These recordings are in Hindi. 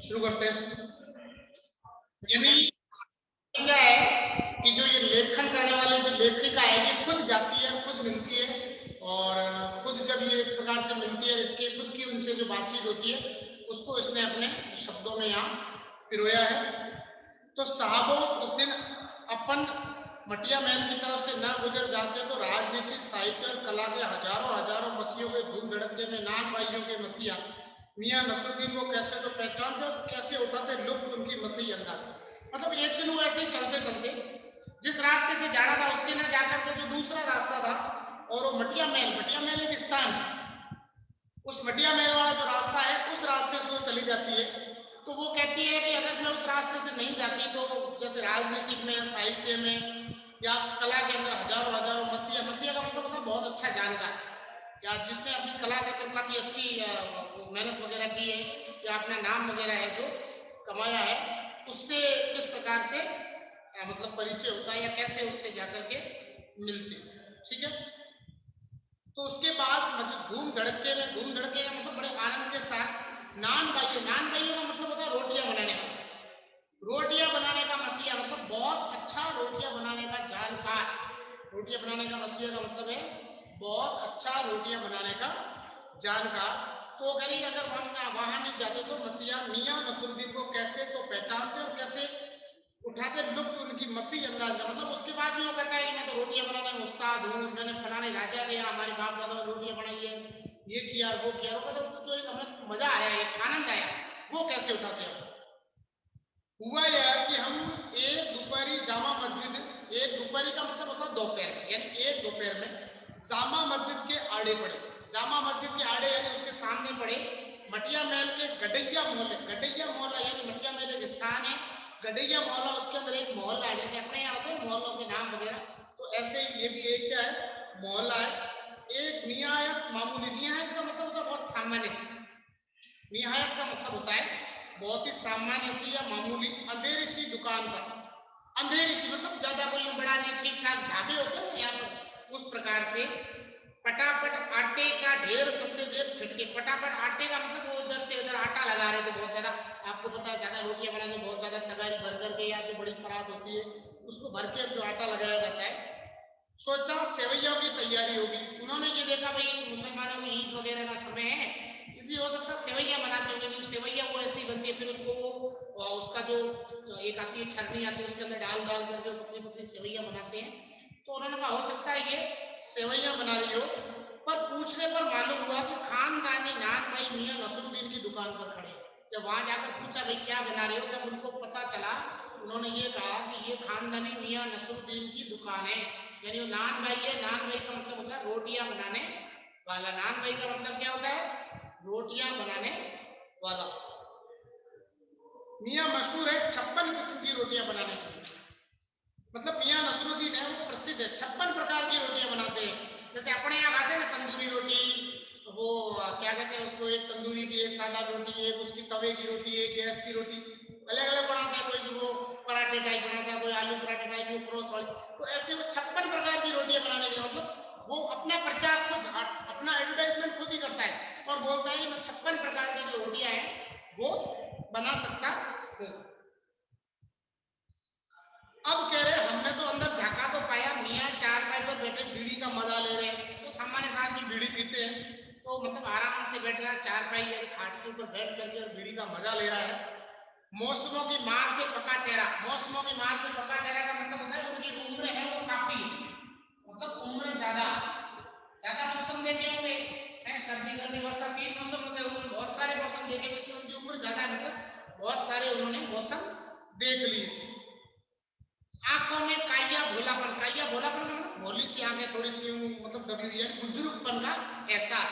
शुरू करते हैं। यानी क्या है कि जो ये लेखन करने वाले जो लेखिका है ये खुद जाती है, खुद मिलती है और खुद जब ये इस प्रकार से मिलती है, इसके खुद की उनसे जो बातचीत होती है उसको इसने अपने शब्दों में यहाँ पिरोया है। तो साहबों, उस दिन अपन मटिया महल की तरफ से ना गुजर जाते तो राजनीति, साहित्य और कला के हजारों हजारों मसीहों के धूम धड़कते में नान भाइयों के मसीहा मियां नसरुद्दीन को कैसे तो पहचानते और कैसे उठाते लुप्त उनकी मसीही अंदाज। मतलब एक दिन वो ऐसे ही चलते चलते जिस रास्ते से जाना था उससे ना जाकर के जो दूसरा रास्ता था, और वो मटिया महल एक स्थान है, उस मटिया महल वाला जो रास्ता है उस रास्ते से वो चली जाती है। तो वो कहती है कि अगर मैं उस रास्ते से नहीं जाती तो जैसे राजनीतिक में, साहित्य में या कला के अंदर हजारों हजारों मसीहा, मसीहा का मतलब होता है बहुत अच्छा जानकार, या जिसने अपनी कला के अंदर काफी अच्छी मेहनत वगैरह की है या अपना नाम वगैरह है जो कमाया है, उससे किस प्रकार से मतलब परिचय होता है या कैसे उससे जाकर के मिलते हैं। ठीक है। तो उसके बाद धूम धड़के का मतलब बड़े आनंद के साथ नान भाइयों का मतलब होता है रोटियां बनाने का, रोटियां बनाने का मसीहा मतलब बहुत अच्छा रोटियां बनाने का जानकार, रोटियां बनाने का मसीहा का मतलब है बहुत अच्छा रोटियां बनाने का जानकार। तो कहीं अगर हम वहां नहीं जाते तो मसीहा मियां नसरुद्दीन को कैसे तो पहचानते और कैसे उठाते लुप्त उनकी मसीह अंदाज का। मतलब उसके बाद भी वो कहता है कि मैं तो रोटियां बनाने में उस्ताद हूँ, मैंने फलाने राजा गया, हमारे बाप दादा रोटियां बनाई है, ये किया वो किया, वो कहते तो जो एक हमें मजा आया, एक आनंद आया, वो कैसे उठाते हैं। हुआ यह कि हम एक दोपहरी जामा मस्जिद, एक दोपहरी का मतलब होता है दोपहर, यानी एक दोपहर में जामा मस्जिद के आड़े पड़े, जामा मस्जिद के आड़े यानी उसके सामने पड़े मटिया महल के गडैया मोहल्ला यानी मटिया महल एक स्थान है, गडैया मोहल्ला उसके अंदर एक मोहल्ला है, जैसे अपने यहाँ होते हैं मोहल्लों के नाम वगैरह, तो ऐसे ही ये भी एक क्या है मोहल्ला है। एक निहायत मामूली, निहायत का मतलब होता है बहुत सामान्य, निहायत का मतलब होता है बहुत ही सामान्य सी या मामूली अंधेरी सी दुकान पर, अंधेरी सी मतलब ज्यादा कोई बड़ा नहीं, ठीक ठाक ढाबे होते हैं यहाँ पर, उस प्रकार से पटापट आटे का ढेर सबसे देर छिटके, पटापट आटे का मतलब वो इधर से उधर आटा लगा रहे थे बहुत ज्यादा, आपको पता है ज्यादा रोटियां बनाने बहुत ज्यादा तगारी भर करके या जो बड़ी परात होती है उसको भर के जो आटा लगाया जाता है। सोचा सेवैयों की तैयारी होगी, उन्होंने ये देखा भाई मुसलमानों की ईद वगैरह का समय है, इसलिए हो सकता है सेवैया बनाते होंगे, क्योंकि सेवैया वो ऐसी बनती है, फिर उसको वो उसका जो एक आती है छरनी आती है उसके अंदर डाल डाल करके पतली पतली सेवैया बनाते हैं। तो उन्होंने कहा हो सकता है ये सेवैया बना रही हो, पर पूछने पर मालूम हुआ कि खानदानी नान भाई मियां नसरुद्दीन की दुकान पर खड़े। जब वहां जाकर पूछा भाई क्या बना रही हो, तब उनको पता चला, उन्होंने ये कहा कि ये खानदानी मियां नसरुद्दीन की दुकान है, यानी वो नान भाई है। नान भाई का मतलब होता है रोटियां बनाने वाला, नान भाई का मतलब क्या होता है रोटियां बनाने वाला। मियां मशहूर है 56 किस्म की रोटियां बनाने की, मतलब मियां नसरुद्दीन है वो प्रसिद्ध है, 56 प्रकार की रोटियां बनाते हैं। जैसे अपने यहाँ खाते हैं ना तंदूरी रोटी, वो क्या कहते हैं उसको, एक तंदूरी की, एक सादा रोटी, एक उसकी तवे की रोटी, एक गैस की रोटी, अलग अलग बनाते हैं, कोई वो पराठे टाइप बनाता है, कोई आलू पराठे टाइप, वो क्रॉस वाली, तो ऐसे वो 56 प्रकार की रोटियां बनाने के मतलब वो अपना प्रचार खुद, अपना एडवर्टाइजमेंट खुद ही करता है और बोलता है कि मैं 56 प्रकार की जो रोटियां हैं वो बना सकता हूँ। अब कह रहे हमने तो अंदर झांका तो पाया, मियाँ चारपाई पर बैठे बीड़ी का मजा ले रहे हैं, तो सामान्य से आदमी बीड़ी पीते हैं तो मतलब आराम से बैठ रहा है चारपाई या खाट के ऊपर बैठ करके और बीड़ी का मजा ले रहा है। मौसमों की मार से पका चेहरा, मौसमों की मार से पका चेहरा का मतलब होता है उनकी उम्र है वो काफी है, मतलब उम्र ज्यादा, ज्यादा मौसम देखे होंगे, सर्दी गर्मी वर्षा 3 मौसम होते हैं, उन्होंने बहुत सारे मौसम देखे, लेकिन उनकी उम्र ज्यादा है, मतलब बहुत सारे उन्होंने मौसम देख लिए। आंखों में काइया भोलापन का मतलब भोली सी आंखें थोड़ी सी मतलब दबी हुई है, बुजुर्गपन का एहसास।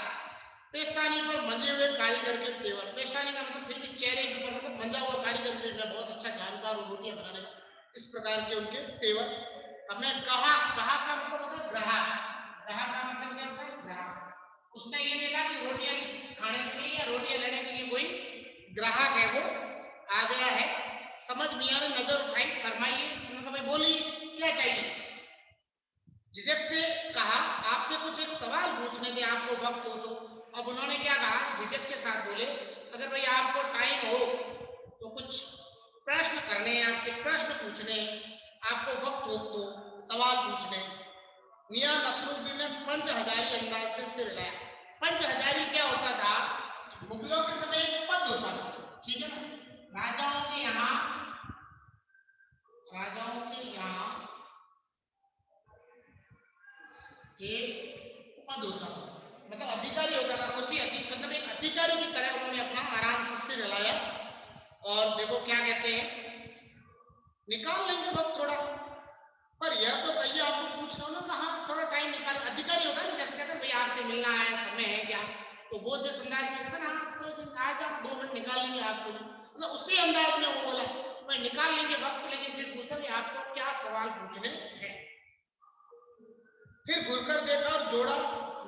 पेशानी पर मंजे हुए कारीगर के तेवर, पेशानी का मतलब फिर भी चेहरे के ऊपर मतलब मंजा हुआ कारीगर के, मैं बहुत अच्छा जानकार हूँ रोटियां बनाने का, इस प्रकार के उनके तेवर। हमें कहा, कहा का मतलब होता है ग्राहक, कहा का मतलब क्या होता है ग्राहक। उसने ये देखा कि रोटियां खाने के लिए या रोटियां लेने के लिए कोई ग्राहक है वो आ गया है। समझ मियां ने नजर उठाई, फरमाइए, उन्होंने कहा बोलिए क्या चाहिए। झिझक से कहा आपसे कुछ एक सवाल पूछने थे, आपको वक्त हो तो। अब उन्होंने क्या कहा, झिझक के साथ बोले अगर भाई आपको टाइम हो तो कुछ प्रश्न करने हैं आपसे, प्रश्न पूछने, आपको वक्त हो तो सवाल पूछने। मियां नसरुद्दीन ने पंच हजारी अंदाज से सिर हिलाया। पंच हजारी क्या होता था? मुगलों के समय एक पद होता था, ठीक है ना, राजाओं के यहाँ एक पद होता था, मतलब अधिकारी होता था। उसी मतलब एक अधिकारी की तरह उन्होंने अपना आराम से सिर हिलाया। और देखो क्या कहते हैं, निकाल लेंगे वक्त थोड़ा, पर यह तो कहिए आपको पूछ रहा हूँ ना, हाँ थोड़ा टाइम निकाल। अधिकारी होता है ना, जैसे कहते हैं भाई आपसे मिलना है, समय है क्या, तो वो जिस अंदाज में कहते हैं ना, हाँ कोई दिन आज आप 2 मिनट निकाल लेंगे आपके लिए, मतलब उसी अंदाज में वो बोला भाई निकाल लेंगे वक्त। लेकिन फिर पूछता भाई आपको क्या सवाल पूछने हैं। फिर घुरकर देखा और जोड़ा,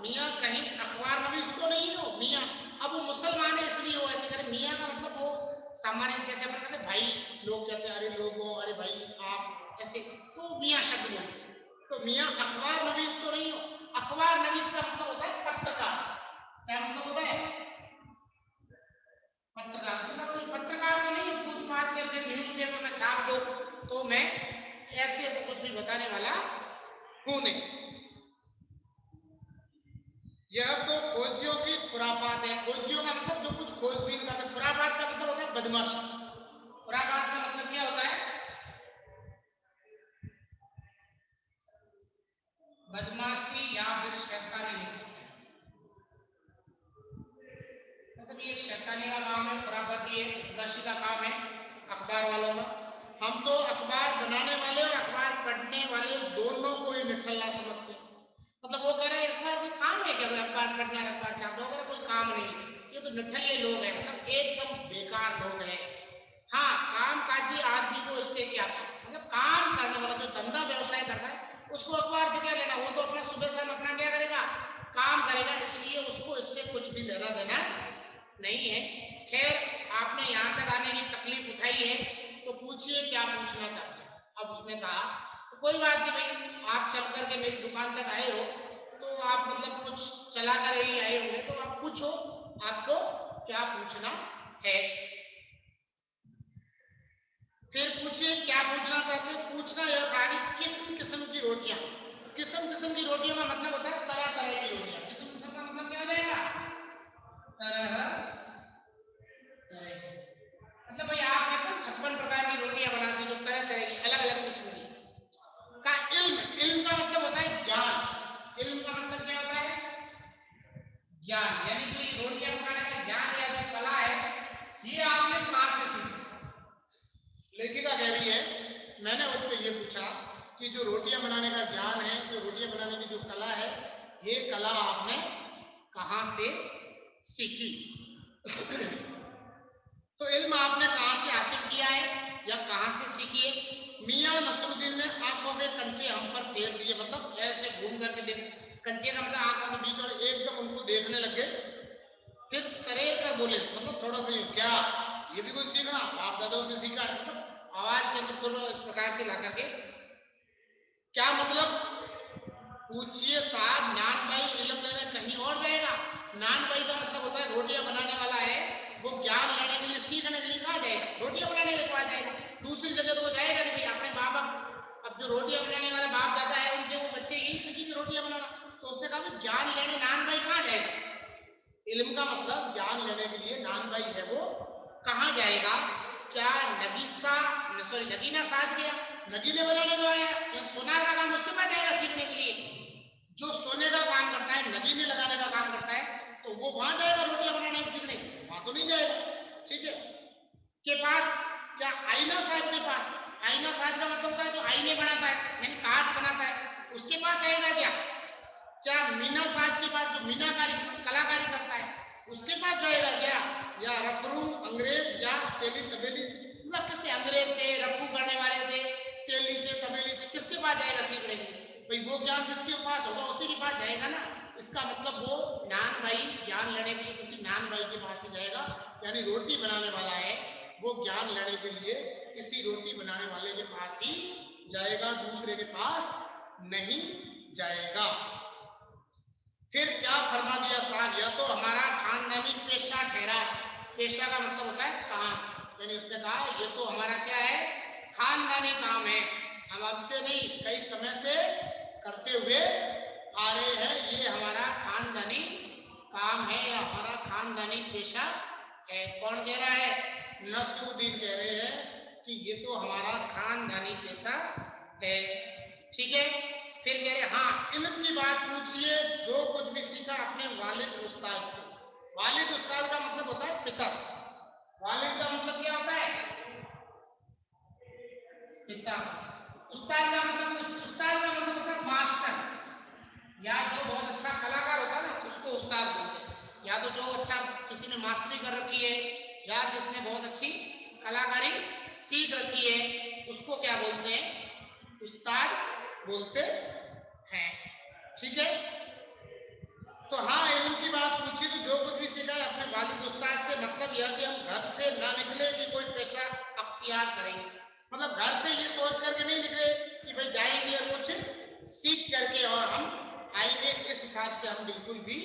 मियाँ कहीं अखबार नवीस तो नहीं हो मियाँ। अब वो मुसलमान है इसलिए वो ऐसे करे। मियाँ का मतलब वो सामान्य, जैसे अपन कहते भाई, लोग कहते हैं अरे लोगों, अरे भाई आप, ऐसे तो मियाँ शब्द बोलते। तो मियाँ अखबार नवीस तो नहीं हो। अखबार नवीस का मतलब होता है पत्रकार। क्या मतलब होता है? पत्रकार। मतलब कोई पत्रकार तो नहीं पूछ पाछ के फिर न्यूज पेपर में छाप दो, तो मैं ऐसे तो कुछ भी बताने वाला हूं नहीं। यह तो खोजियों की खुरापात है। खोजियों का मतलब जो कुछ खोजबीन करते हैं। खुरापात का मतलब होता है बदमाशी। खुरापात का मतलब क्या होता है? बदमाशी या फिर शैतानी नहीं सकते, मतलब ये शैतानी का काम है, खुरापाती है, बदमाशी का काम है अखबार वालों का। हम तो अखबार बनाने वाले और अखबार पढ़ने वाले दोनों को ही निठल्ला समझते हैं। मतलब वो कह रहे हैं अखबार कोई काम है क्या, अखबार पढ़ना है, अखबार छापना होगा, कोई काम नहीं, ये तो निठल्ले लोग हैं, मतलब एकदम बेकार लोग हैं। हाँ, काम काजी आदमी को इससे क्या, मतलब काम करने वाला जो धंधा व्यवसाय करता है उसको अखबार से क्या लेना, वो तो अपना सुबह शाम अपना क्या करेगा, काम करेगा, इसलिए उसको इससे कुछ भी लेना देना नहीं है। खैर, आपने यहाँ तक आने की तकलीफ उठाई है, तो पूछिए क्या पूछना चाहते हैं। अब उसने कहा तो कोई बात नहीं भाई, आप चल करके मेरी दुकान तक आए हो, तो आप मतलब कुछ चला कर ही आए होंगे, तो आप पूछो आपको क्या पूछना है। फिर पूछिए क्या पूछना चाहते हैं। पूछना यह था कि किस्म किस्म की रोटियां। किस्म किस्म की रोटियों का मतलब होता है तरह तरह की रोटियां। किस्म किस्म का मतलब क्या हो जाएगा? तरह तरह की। मतलब भाई आप कहते हो 56 प्रकार की रोटियां बनाते हो, तरह तरह की, अलग अलग किस्म की का। इल्म, इल्म का मतलब होता है ज्ञान। इल्म का मतलब क्या होता है? ज्ञान। यानी जो ये रोटियां बनाने का ज्ञान या जो कला है, ये आपने कहां से सीखा? लेखिका कह रही है, मैंने उससे ये पूछा कि जो रोटियां बनाने का ज्ञान है, जो रोटियां बनाने की जो कला है, ये कला आपने कहां से सीखी? तो इल्म आपने कहां से हासिल किया है या कहां से सीखी है? मियां नसरुद्दीन ने आंखों के कंचे हम पर फेर दिए, मतलब ऐसे घूम करके देख, कंचे का मतलब आंखों के बीच और एकदम उनको देखने लग गए। फिर तरेर कर बोले, मतलब थोड़ा सा क्या ये भी कोई सीखना, बाप दादाओं से सीखा है, मतलब आवाज के अंदर थोड़ा इस प्रकार से ला करके, क्या मतलब? पूछिए साहब, नान भाई इल्म लेने कहीं और जाएगा? नान भाई का मतलब होता है रोटियां बनाने वाला है, वो ज्ञान लेने के लिए, सीखने के लिए कहाँ जाएगा? रोटियां बनाने के पास जाएगा, दूसरी जगह तो वो जाएगा नहीं भाई। अपने माँ बाप, अब जो रोटियां बनाने वाला बाप दादा है, उनसे वो बच्चे यही सीखेंगे रोटियां बनाना। तो उसने कहा ज्ञान लेने नान भाई कहाँ जाएगा? इल्म का मतलब ज्ञान लेने के लिए नान भाई है वो कहाँ जाएगा? क्या नगीसा, सॉरी नगीना साज गया, नगीने बनाने जो आया, या सोनार का काम उसके पास जाएगा सीखने के लिए? जो सोने का काम करता है, नगीने लगाने का काम करता है, तो वो वहां जाएगा रोटियां बनाने के सीखने? वहां तो नहीं जाएगा। ठीक है, के पास, क्या आईना साज के पास? आईना साज का मतलब होता है जो आईने बनाता है, यानी कांच बनाता है, उसके पास जाएगा क्या? क्या मीना साज के पास, जो मीनाकारी कलाकारी करता है, उसके पास जाएगा क्या? या रफरू अंग्रेज या तेली तबेली से, मतलब किससे? अंग्रेज से, रफू करने वाले से, तेली से, तबेली से, किसके पास जाएगा सीखने के लिए? भाई वो ज्ञान जिसके पास होगा उसी के पास जाएगा ना। इसका मतलब वो नान भाई ज्ञान लेने के लिए किसी नान भाई के पास ही जाएगा, यानी रोटी बनाने वाला है वो ज्ञान लेने के लिए किसी रोटी बनाने वाले के पास ही जाएगा, दूसरे के पास नहीं जाएगा। फिर क्या फरमा दिया साहब, यह तो हमारा खानदानी पेशा ठहरा। पेशा का मतलब होता है काम, यानी उसने कहा ये तो हमारा क्या है, खानदानी काम है, हम अब से नहीं कई समय से करते हुए आ रहे हैं, ये हमारा खानदानी काम है या हमारा खानदानी पेशा है। कौन कह रहा है? नसरुद्दीन कह रहे हैं कि ये तो हमारा खानदानी पेशा है। ठीक है, फिर कह रहे हाँ इल्म की बात पूछिए, जो कुछ भी सीखा अपने वालिद उस्ताद से। वालिद उस्ताद का मतलब होता है पिता। वालिद का मतलब क्या होता है? पिता। उस्ताद का मतलब होता है मास्टर, या जो बहुत अच्छा कलाकार होता है ना उसको उस्ताद बोलते हैं। या तो जो अच्छा किसी ने मास्टरी कर रखी है या जिसने बहुत अच्छी कलाकारी सीख रखी है उसको क्या बोलते हैं? उस्ताद बोलते हैं। ठीक है, तो हाँ इल्म की बात पूछी तो जो कुछ भी सीखा है अपने वालिद उस्ताद से, मतलब यह कि हम घर से ना निकले कि कोई पेशा अख्तियार करेंगे, मतलब घर से ये सोच करके नहीं निकले कि भाई जाएंगे और कुछ सीख करके और हम आएंगे, इस हिसाब से हम बिल्कुल भी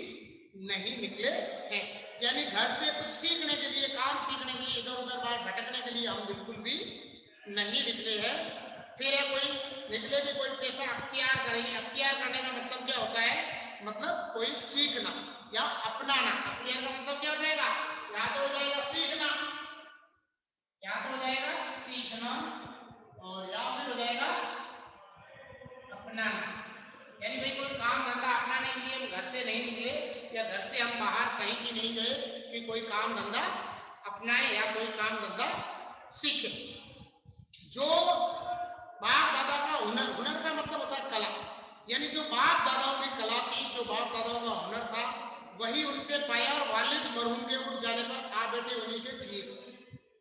नहीं निकले हैं। यानी घर से कुछ सीखने के लिए, काम सीखने के लिए, इधर उधर बाहर भटकने के लिए हम बिल्कुल भी नहीं निकले हैं। फिर है कोई निकले कि कोई पेशा अख्तियार करेंगे। अख्तियार करने का मतलब क्या होता है? मतलब कोई सीखना या अपनाना। अख्तियार का मतलब क्या हो जाएगा? या तो हो जाएगा सीखना, या तो हो जाएगा सीखना, और या फिर हो जाएगा अपनाना। यानी भाई कोई काम धंधा अपनाने के लिए हम घर से नहीं निकले या घर से हम बाहर कहीं भी नहीं गए कि कोई काम धंधा अपनाए या कोई काम धंधा सीखे। जो बाप दादा का हुनर, हुनर का मतलब होता है कला, यानी जो बाप दादाओं की कला थी, जो बाप दादाओं का हुनर था वही उनसे पाया, और वालिद मरहूम के उठ जाने पर आ बेटे उन्हीं के ठीक।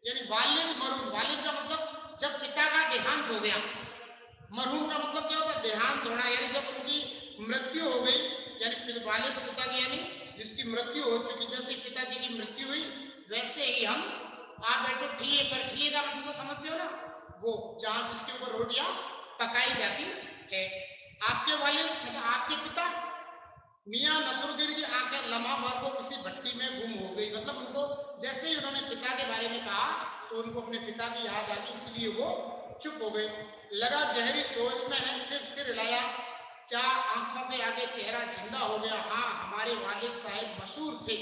यानी वालिद मरहूम, वालिद का मतलब जब पिता का देहांत हो गया, मरहूम का मतलब क्या होता है? देहांत होना, यानी जब उनकी मृत्यु हो गई, यानी वालिद पिता की, यानी जिसकी मृत्यु हो चुकी, जैसे पिताजी की मृत्यु हुई वैसे ही हम आ बैठो ठिए पर। ठिए का मतलब तो समझते हो ना, वो जहां जिसके ऊपर रोटियां पकाई जाती है। आपके वालिद मतलब आपके पिता मियां नसरुद्दीन की आंखें लम्हा भर को किसी भट्टी में गुम हो गई, मतलब उनको जैसे ही उन्होंने पिता के बारे में कहा तो उनको अपने पिता की याद आ गई, इसलिए वो चुप हो गए। लगा गहरी सोच में है, फिर सिर हिलाया, क्या आंखों के आगे चेहरा जिंदा हो गया? हाँ हमारे वालिद साहब मशहूर थे,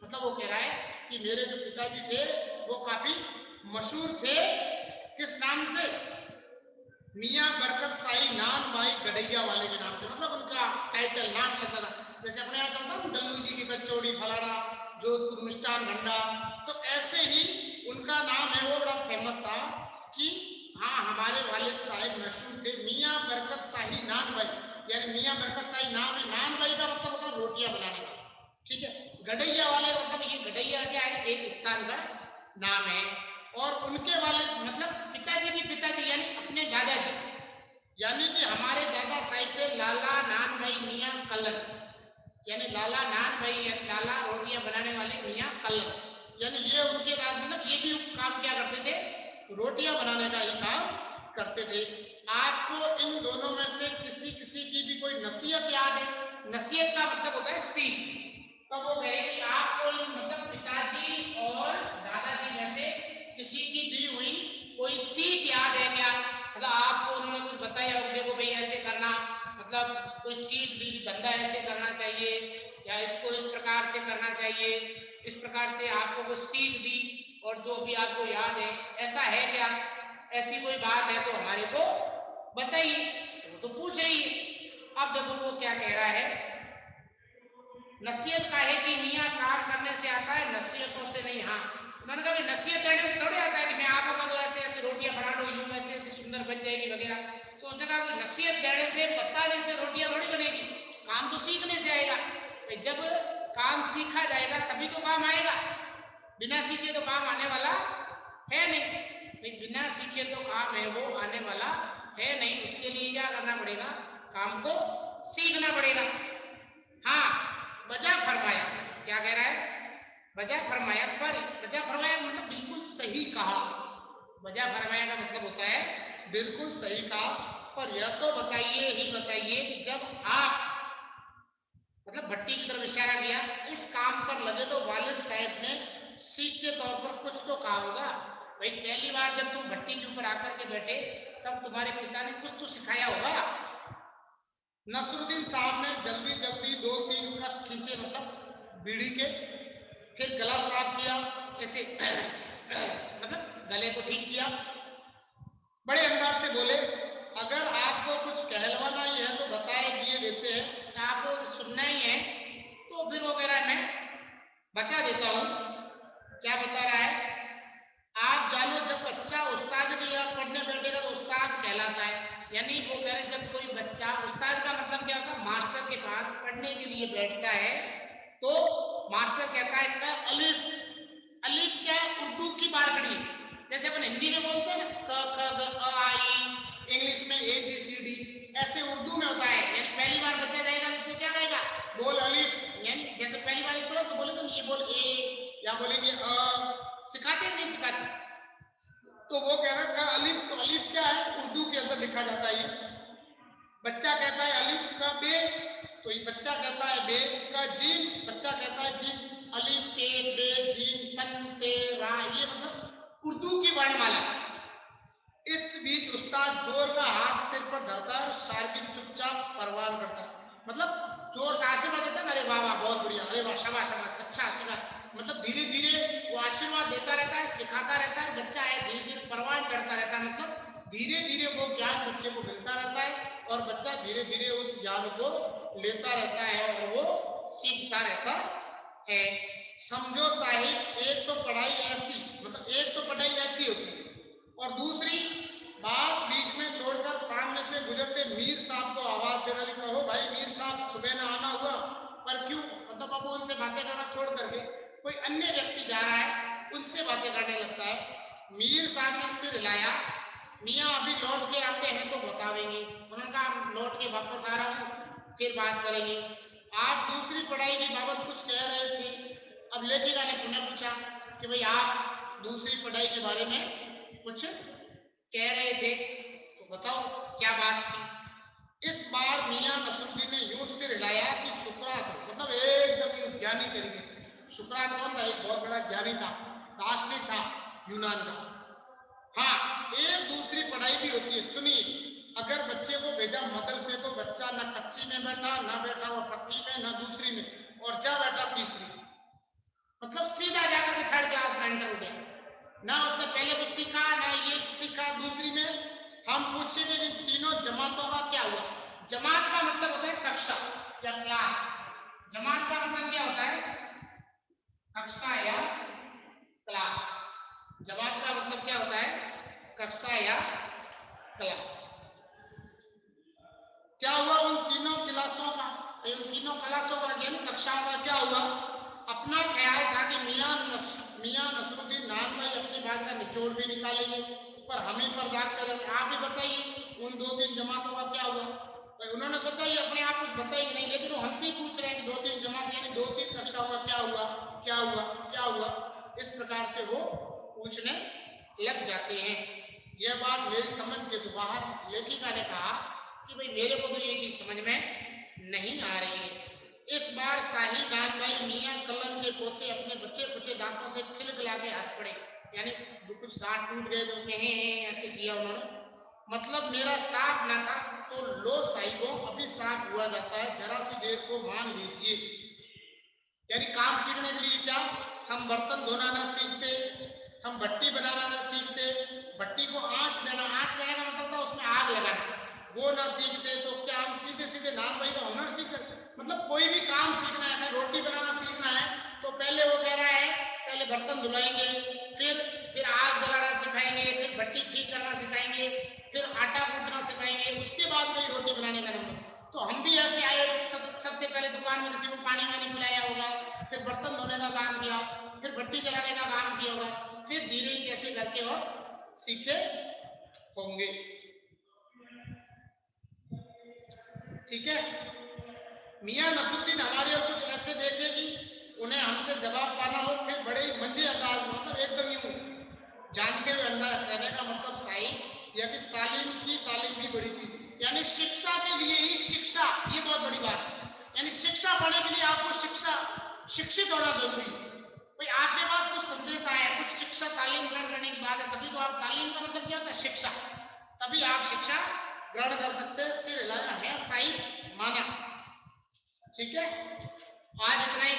मतलब वो कह रहा है कि मेरे जो पिताजी थे वो काफी मशहूर थे। किस नाम से? मियां बरकत शाही नान भाई गडैया वाले के नाम से, मतलब उनका टाइटल नाम चलता था। जैसे अपने यहाँ चलता ना दल्लू जी की कचौड़ी फलाना, जोधपुर मिष्ठान भंडार, तो ऐसे ही उनका नाम है वो बड़ा फेमस था कि हाँ हमारे वालिद साहब मशहूर थे मियां बरकत शाही नान भाई। यानी मियां बरकत शाही नाम है, नान भाई का मतलब होता है रोटियां बनाने का। ठीक है, गडैया वाले मतलब ये गडैया क्या है? एक स्थान का नाम है। और उनके वाले मतलब पिताजी की पिताजी यानी अपने दादाजी, यानी कि हमारे दादा साहिब थे लाला नान भाई मियां कल्लन, यानी लाला नान भाई यानी लाला रोटियां बनाने वाले मियां कल्लन, यानी ये उनके दादा, मतलब ये भी काम क्या करते थे? रोटियां बनाने का ही काम करते थे। आपको इन दोनों में से किसी किसी की भी कोई नसीहत याद है? नसीहत का मतलब होता है सीख। तब वो कहे कि आपको मतलब पिताजी और दादाजी में से किसी की दी हुई कोई सीख याद है क्या? मतलब आपको उन्होंने कुछ बताया हो, देखो भाई ऐसे करना, मतलब कोई सीख दी धंधा ऐसे करना चाहिए या इसको इस प्रकार से करना चाहिए, इस प्रकार से आपको कुछ सीख दी और जो भी आपको याद है, ऐसा है क्या? ऐसी कोई बात है तो हमारे को बताइए। वो तो पूछ रही है। अब देखो वो क्या कह रहा है, नसीहत का है कि मियाँ काम करने से आता है, नसीहतों से नहीं। हाँ उन्होंने कहा नसीहत देने से थोड़ी आता है कि मैं आपको कहूँ ऐसे ऐसे रोटियां बना लो, यूं ऐसे ऐसे सुंदर बन जाएगी वगैरह। तो उसने कहा नसीहत देने से बताने से रोटियां थोड़ी बनेगी, काम तो सीखने से आएगा। जब काम सीखा जाएगा तभी तो काम आएगा, बिना सीखे तो काम आने वाला है नहीं। बिना सीखे तो काम है वो आने वाला है नहीं, उसके लिए क्या करना पड़ेगा? काम को सीखना पड़ेगा। हाँ वजह फरमाया, क्या कह रहा है? वजह फरमाया, पर वजह फरमाया मतलब बिल्कुल सही कहा। वजह फरमाया का मतलब होता है बिल्कुल सही कहा, पर यह तो बताइए ही बताइए कि जब आप मतलब भट्टी की तरफ इशारा किया, इस काम पर लगे तो वालिद साहब ने सीख के तौर पर कुछ तो कहा होगा भाई पहली बार जब तुम भट्टी के ऊपर आकर के बैठे तब तुम्हारे पिता ने कुछ तो सिखाया होगा। नसरुद्दीन साहब ने जल्दी जल्दी 2-3 कस खींचे, मतलब बीड़ी के, फिर गला साफ किया ऐसे मतलब गले को ठीक किया, बड़े अंदाज से बोले, अगर आपको कुछ कहलवाना ही है तो बताए दिए देते हैं, आपको सुनना ही है तो फिर वो कह रहा है मैं बता देता हूं। क्या बता रहा है? आप जानो जब बच्चा उस्ताद के यहाँ पढ़ने बैठेगा तो उस्ताद कहलाता है। यानी वो कह रहे जब कोई बच्चा, उस्ताद का मतलब क्या होगा, मास्टर के पास पढ़ने के लिए बैठता है तो मास्टर कहता है का अलिफ, अलिफ क्या है? उर्दू की बारकड़ी, जैसे अपन हिंदी में बोलते हैं ना क ख ग अ आ ई, इंग्लिश में ए बी सी डी, ऐसे उर्दू में होता है। यानी पहली बार बच्चा जाएगा तो उसको क्या कहेगा, बोल अलिफ, यानी जैसे पहली बार इसको तो बोलेगा ये बोल ए, या बोलेंगे सिखाते नहीं सिखाते। तो वो कह रहा है अलिफ, तो अलिफ क्या है? उर्दू के अंदर लिखा जाता है। बच्चा कहता है अलिफ का बे, तो ये बच्चा कहता है बे का जीम, बच्चा कहता है जीम, अलिफ पे बे जीम तन ते रा, ये मतलब उर्दू की वर्णमाला। इस बीच उस्ताद जोर का हाथ सिर पर धरता है और शार्गिद चुपचाप परवान करता है, मतलब जोर से आशीर्वाद देता है, अरे वाह वाह बहुत बढ़िया, अरे वाह शाबाश शाबाश अच्छा आशीर्वाद, मतलब धीरे धीरे वो आशीर्वाद देता रहता है, सिखाता रहता है, बच्चा है धीरे धीरे परवान चढ़ता रहता है, मतलब धीरे धीरे वो ज्ञान बच्चे को मिलता रहता है और बच्चा धीरे धीरे उस ज्ञान को लेता रहता है और वो सीखता रहता है। समझो साहिब, एक तो पढ़ाई ऐसी, मतलब एक तो पढ़ाई ऐसी होती है और दूसरी बात बीच में छोड़कर सामने से गुजरते मीर साहब को आवाज देने लगी, कहो भाई मीर साहब सुबह ना आना हुआ, पर क्यों? मतलब अब उनसे बातें करना छोड़ करके कोई अन्य व्यक्ति जा रहा है उनसे बातें करने लगता है। मीर साहब ने सिर हिलाया, मियाँ अभी लौट के आते हैं तो बतावेंगे। उन्होंने कहा लौट के वापस आ रहा हूँ फिर बात करेंगे। आप दूसरी पढ़ाई की बाबत कुछ कह रहे थे। अब लेखिका ने पुनः पूछा कि भाई आप दूसरी पढ़ाई के बारे में कुछ कह रहे थे तो बताओ क्या बात थी। इस बार मियां नसरुद्दीन ने यूं सिर हिलाया कि सुकरात, मतलब एकदम ज्ञानी तरीके से, सुकरात कौन था? एक बहुत बड़ा ज्ञानी था, दार्शनिक था यूनान का। हाँ, एक दूसरी पढ़ाई भी होती है, सुनिए। अगर बच्चे को भेजा मदरसे तो बच्चा ना कच्ची में बैठा, ना बैठा हुआ पक्की में, ना दूसरी में, और जा बैठा तीसरी, मतलब सीधा जाकर के थर्ड क्लास में एंटर हो गया। ना उसने पहले कुछ सीखा ना ये सीखा। दूसरी में हम पूछेंगे कि तीनों जमातों का क्या हुआ। जमात का मतलब होता है कक्षा या क्लास। जमात का मतलब क्या होता है? कक्षा या क्लास। जमात का मतलब क्या होता है? कक्षा या क्लास। क्या हुआ उन तीनों क्लासों का, उन तीनों क्लासों का यानी कक्षाओं का क्या हुआ? अपना ख्याल था कि मियां नसरुद्दीन नान भाई अपनी बात का निचोड़ भी निकालेंगे, पर हम ही पर्दात करेंगे। आप ही बताइए उन 2-3 जमातों का क्या हुआ? भाई उन्होंने सोचा ये अपने आप कुछ बताएंगे नहीं, लेकिन वो हमसे ही पूछ रहे हैं कि 2-3 जमात यानी 2-3 कक्षाओं का क्या हुआ, क्या हुआ, क्या हुआ। इस प्रकार से वो पूछने लग जाते हैं। यह बात मेरी समझ के तो बाहर। लेखिका ने कहा कि भाई मेरे को तो ये चीज समझ में नहीं आ रही है। इस बार शाही दान भाई मियां कल्लन के पोते अपने बच्चे कुचे दांतों से खिलखिला के हंस पड़े, यानी जो कुछ दांत टूट गए तो उसमें हे ऐसे किया उन्होंने। मतलब मेरा साफ ना था तो लो साहिबों अभी साफ हुआ जाता है, जरा सी देर को मान लीजिए। यानी काम सीखने के लिए क्या, हम बर्तन धोना ना सीखते, हम भट्टी बनाना ना सीखते, भट्टी को आंच देना, आंच देने का मतलब था उसमें आग लगाना, वो ना सीखते तो क्या हम सीधे सीधे नान भाई का हुनर सीखते? मतलब कोई भी काम सीखना है, रोटी बनाना सीखना है तो पहले वो कह रहा है पहले बर्तन धुलाएंगे, फिर आग जलाना सिखाएंगे, फिर भट्टी ठीक करना सिखाएंगे, फिर आटा कूटना सिखाएंगे, उसके बाद कोई रोटी बनाने का नंबर। तो हम भी ऐसे आए, सबसे पहले दुकान में किसी को पानी वानी पिलाया होगा, फिर बर्तन धोने का काम किया, फिर भट्टी जलाने का काम किया होगा, फिर धीरे ही कैसे करके और सीखे होंगे। ठीक है। मियां नसरुद्दीन हमारे और कुछ ऐसे देखे कि उन्हें हमसे जवाब पाना हो, फिर बड़े मंजे अंदाज, मतलब एकदम यूं जानते हुए अंदाज कहने का मतलब साई या कि तालीम की तालीम भी बड़ी चीज, यानी शिक्षा के लिए ही शिक्षा, ये बहुत बड़ी बात है। यानी शिक्षा पाने के लिए आपको शिक्षित होना जरूरी है। भाई आपके पास कुछ संदेश आया, कुछ शिक्षा तालीम ग्रहण करने की बात है, तब शिक्षा, तभी आप शिक्षा ग्रहण कर सकते हैं। सिर हिलाया है, साइन माना। ठीक है, आज इतना ही।